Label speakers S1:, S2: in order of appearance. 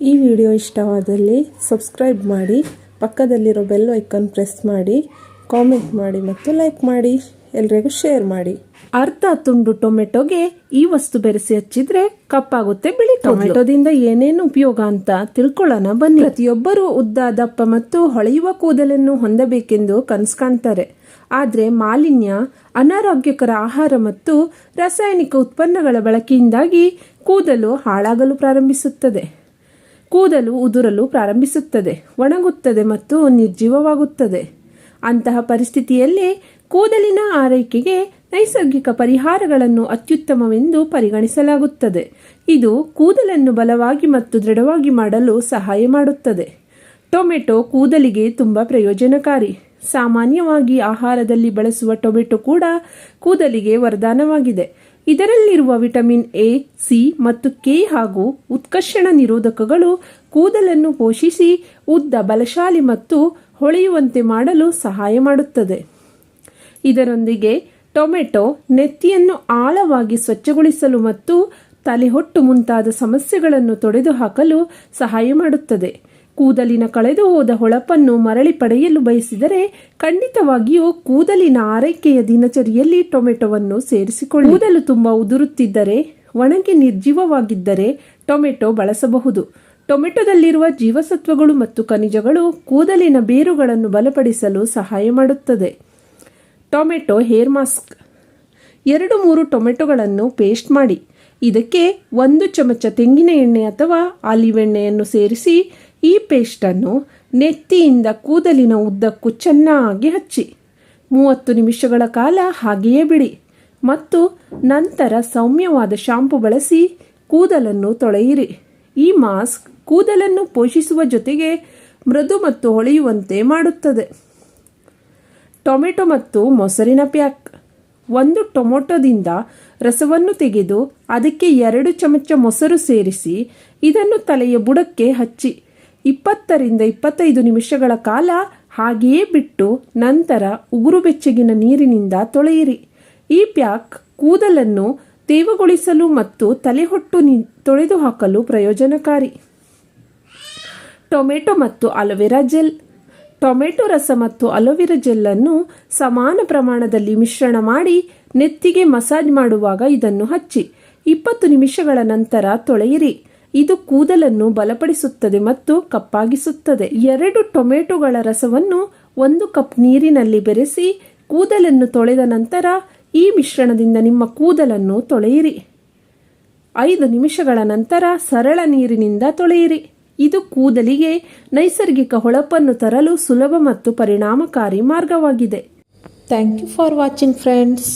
S1: ಈ ವಿಡಿಯೋ ಇಷ್ಟವಾದಲ್ಲಿ ಸಬ್ಸ್ಕ್ರೈಬ್ ಮಾಡಿ, ಪಕ್ಕದಲ್ಲಿರೋ ಬೆಲ್ ಐಕಾನ್ ಪ್ರೆಸ್ ಮಾಡಿ, ಕಾಮೆಂಟ್ ಮಾಡಿ ಮತ್ತು ಲೈಕ್ ಮಾಡಿ, ಎಲ್ರಿಗೂ ಶೇರ್ ಮಾಡಿ.
S2: ಅರ್ಧ ತುಂಡು ಟೊಮೆಟೊಗೆ ಈ ವಸ್ತು ಬೆರೆಸಿ ಹಚ್ಚಿದ್ರೆ ಕಪ್ಪಾಗುತ್ತೆ ಬಿಳಿ. ಟೊಮೆಟೊದಿಂದ ಏನೇನು ಉಪಯೋಗ ಅಂತ ತಿಳ್ಕೊಳ್ಳೋಣ ಬನ್ನಿ. ಪ್ರತಿಯೊಬ್ಬರು ಉದ್ದ, ದಪ್ಪ ಮತ್ತು ಹೊಳೆಯುವ ಕೂದಲನ್ನು ಹೊಂದಬೇಕೆಂದು ಕನಸು ಕಾಣ್ತಾರೆ. ಆದರೆ ಮಾಲಿನ್ಯ, ಅನಾರೋಗ್ಯಕರ ಆಹಾರ ಮತ್ತು ರಾಸಾಯನಿಕ ಉತ್ಪನ್ನಗಳ ಬಳಕೆಯಿಂದಾಗಿ ಕೂದಲು ಹಾಳಾಗಲು ಪ್ರಾರಂಭಿಸುತ್ತದೆ. ಕೂದಲು ಉದುರಲು ಪ್ರಾರಂಭಿಸುತ್ತದೆ, ಒಣಗುತ್ತದೆ ಮತ್ತು ನಿರ್ಜೀವವಾಗುತ್ತದೆ. ಅಂತಹ ಪರಿಸ್ಥಿತಿಯಲ್ಲಿ ಕೂದಲಿನ ಆರೈಕೆಗೆ ನೈಸರ್ಗಿಕ ಪರಿಹಾರಗಳನ್ನು ಅತ್ಯುತ್ತಮವೆಂದು ಪರಿಗಣಿಸಲಾಗುತ್ತದೆ. ಇದು ಕೂದಲನ್ನು ಬಲವಾಗಿ ಮತ್ತು ದೃಢವಾಗಿ ಮಾಡಲು ಸಹಾಯ ಮಾಡುತ್ತದೆ. ಟೊಮೆಟೊ ಕೂದಲಿಗೆ ತುಂಬ ಪ್ರಯೋಜನಕಾರಿ. ಸಾಮಾನ್ಯವಾಗಿ ಆಹಾರದಲ್ಲಿ ಬಳಸುವ ಟೊಮೆಟೊ ಕೂಡ ಕೂದಲಿಗೆ ವರದಾನವಾಗಿದೆ. ಇದರಲ್ಲಿರುವ ವಿಟಮಿನ್ ಎ, ಸಿ ಮತ್ತು ಕೆ ಹಾಗೂ ಉತ್ಕರ್ಷಣ ನಿರೋಧಕಗಳು ಕೂದಲನ್ನು ಪೋಷಿಸಿ ಉದ್ದ, ಬಲಶಾಲಿ ಮತ್ತು ಹೊಳೆಯುವಂತೆ ಮಾಡಲು ಸಹಾಯ ಮಾಡುತ್ತದೆ. ಇದರೊಂದಿಗೆ ಟೊಮೆಟೊ ನೆತ್ತಿಯನ್ನು ಆಳವಾಗಿ ಸ್ವಚ್ಛಗೊಳಿಸಲು ಮತ್ತು ತಲೆಹೊಟ್ಟು ಮುಂತಾದ ಸಮಸ್ಯೆಗಳನ್ನು ತೊಡೆದುಹಾಕಲು ಸಹಾಯ ಮಾಡುತ್ತದೆ. ಕೂದಲಿನ ಕಳೆದು ಹೋದ ಹೊಳಪನ್ನು ಮರಳಿ ಪಡೆಯಲು ಬಯಸಿದರೆ ಖಂಡಿತವಾಗಿಯೂ ಕೂದಲಿನ ಆರೈಕೆಯ ದಿನಚರಿಯಲ್ಲಿ ಟೊಮೆಟೊವನ್ನು ಸೇರಿಸಿಕೊಳ್ಳಿ. ಕೂದಲು ತುಂಬಾ ಉದುರುತ್ತಿದ್ದರೆ, ಒಣಗಿ ನಿರ್ಜೀವವಾಗಿದ್ದರೆ ಟೊಮೆಟೊ ಬಳಸಬಹುದು. ಟೊಮೆಟೊದಲ್ಲಿರುವ ಜೀವಸತ್ವಗಳು ಮತ್ತು ಖನಿಜಗಳು ಕೂದಲಿನ ಬೇರುಗಳನ್ನು ಬಲಪಡಿಸಲು ಸಹಾಯ ಮಾಡುತ್ತದೆ. Tomato hair mask. 2-3 ಟೊಮೆಟೊಗಳನ್ನು ಪೇಸ್ಟ್ ಮಾಡಿ. ಇದಕ್ಕೆ 1 ಚಮಚ ತೆಂಗಿನ ಎಣ್ಣೆ ಅಥವಾ ಆಲಿವ್ ಎಣ್ಣೆಯನ್ನು ಸೇರಿಸಿ ಈ ಪೇಸ್ಟನ್ನು ನೆತ್ತಿಯಿಂದ ಕೂದಲಿನ ಉದ್ದಕ್ಕೂ ಚೆನ್ನಾಗಿ ಹಚ್ಚಿ 30 ನಿಮಿಷಗಳ ಕಾಲ ಹಾಗೆಯೇ ಬಿಡಿ ಮತ್ತು ನಂತರ ಸೌಮ್ಯವಾದ ಶಾಂಪು ಬಳಸಿ ಕೂದಲನ್ನು ತೊಳೆಯಿರಿ. ಈ ಮಾಸ್ಕ್ ಕೂದಲನ್ನು ಪೋಷಿಸುವ ಜೊತೆಗೆ ಮೃದು ಮತ್ತು ಹೊಳೆಯುವಂತೆ ಮಾಡುತ್ತದೆ. ಟೊಮೆಟೊ ಮತ್ತು ಮೊಸರಿನ ಪ್ಯಾಕ್. 1 ಟೊಮೆಟೊದಿಂದ ರಸವನ್ನು ತೆಗೆದು ಅದಕ್ಕೆ 2 ಚಮಚ ಮೊಸರು ಸೇರಿಸಿ ಇದನ್ನು ತಲೆಯ ಬುಡಕ್ಕೆ ಹಚ್ಚಿ 20-25 ನಿಮಿಷಗಳ ಕಾಲ ಹಾಗೆಯೇ ಬಿಟ್ಟು ನಂತರ ಉಗುರು ಬೆಚ್ಚಗಿನ ನೀರಿನಿಂದ ತೊಳೆಯಿರಿ. ಈ ಪ್ಯಾಕ್ ಕೂದಲನ್ನು ತೇವಗೊಳಿಸಲು ಮತ್ತು ತಲೆಹೊಟ್ಟು ತೊಳೆದುಹಾಕಲು ಪ್ರಯೋಜನಕಾರಿ. ಟೊಮೆಟೊ ಮತ್ತು ಅಲೋವೆರಾ ಜೆಲ್. ಟೊಮೆಟೊ ರಸ ಮತ್ತು ಅಲೋವೆರಾ ಜೆಲ್ ಅನ್ನು ಸಮಾನ ಪ್ರಮಾಣದಲ್ಲಿ ಮಿಶ್ರಣ ಮಾಡಿ ನೆತ್ತಿಗೆ ಮಸಾಜ್ ಮಾಡುವಾಗ ಇದನ್ನು ಹಚ್ಚಿ 20 ನಿಮಿಷಗಳ ನಂತರ ತೊಳೆಯಿರಿ. ಇದು ಕೂದಲನ್ನು ಬಲಪಡಿಸುತ್ತದೆ ಮತ್ತು ಕಪ್ಪಾಗಿಸುತ್ತದೆ. 2 ಟೊಮೆಟೊಗಳ ರಸವನ್ನು 1 ಕಪ್ ನೀರಿನಲ್ಲಿ ಬೆರೆಸಿ ಕೂದಲನ್ನು ತೊಳೆದ ನಂತರ ಈ ಮಿಶ್ರಣದಿಂದ ನಿಮ್ಮ ಕೂದಲನ್ನು ತೊಳೆಯಿರಿ. 5 ನಿಮಿಷಗಳ ನಂತರ ಸರಳ ನೀರಿನಿಂದ ತೊಳೆಯಿರಿ. ಇದು ಕೂದಲಿಗೆ ನೈಸರ್ಗಿಕ ಹೊಳಪನ್ನು ತರಲು ಸುಲಭ ಮತ್ತು ಪರಿಣಾಮಕಾರಿ ಮಾರ್ಗವಾಗಿದೆ.
S1: Thank you for watching friends.